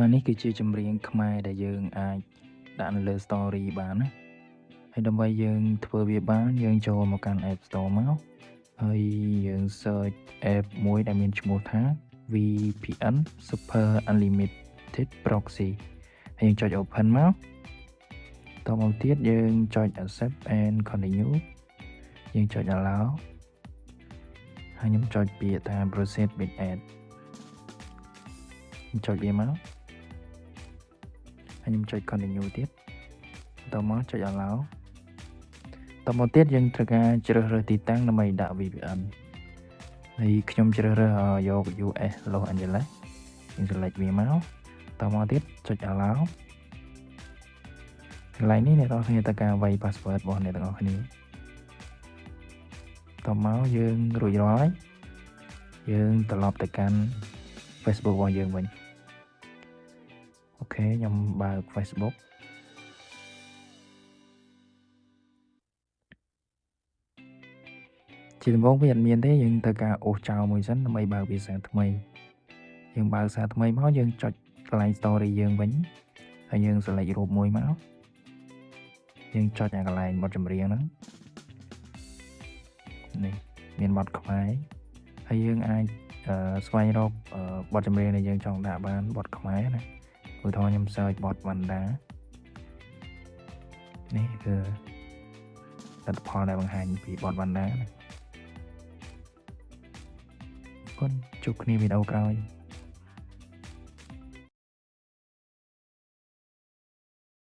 បាទនេះគឺជាចម្រៀងខ្មែរដែលយើងអាចដាក់នៅលើ Story បានណាហើយដើម្បីយើងធ្វើវាបានយើងចូលមកកាន់ App Store មកហើយយើង search app មួយដែលមានឈ្មោះថា VPN Super Unlimited Proxy ហើយយើងចុច Open មកតមកទៀតយើងចុច Accept and Continue យើងចុច Allow ហើយខ្ញុំចុចពាក្យថា Proceed with Ad ខ្ញុំចុចវាមកខ្ញុំចុច continue ទៀតតមកចុច allow តមកទៀតយើងត្រូវការជ្រើសរើសទីតាំងដើម្បីដាក់ VPN ហើយខ្ញុំជ្រើសរើសយក US Los Angeles យើង select វាមកតមកទៀតចុច allow កន្លែងនេះអ្នកនរគ្នាត្រូវការវាយ password របស់អ្នកទាំងអស់គ្នាតមកយើងរួចរាល់ហើយយើងត្រឡប់ទៅកាន់ Facebook របស់យើងវិញអូខេខ្ញុំបើក Facebook ជាដំបូងវាអត់មានទេយើងត្រូវការអូសចោលមួយសិនដើម្បីបើកវាសារថ្មីយើងបើកសារថ្មីមកយើងចុចកន្លែង story យើងវិញហើយយើង select រូបមួយមកយើងចុចអាកន្លែងបទចម្រៀងហ្នឹងនេះមានបទខ្មែរហើយយើងអាចស្វែងរកបទចម្រៀងដែលយើងចង់ដាក់បានបទខ្មែរណាឧទាហរណ៍ខ្ញុំ search បទវណ្ណដានេះគឺលទ្ធផលដែលបង្ហាញពីបទវណ្ណដាណាអរគុណជួបគ្នាវីដេអូក្រោយ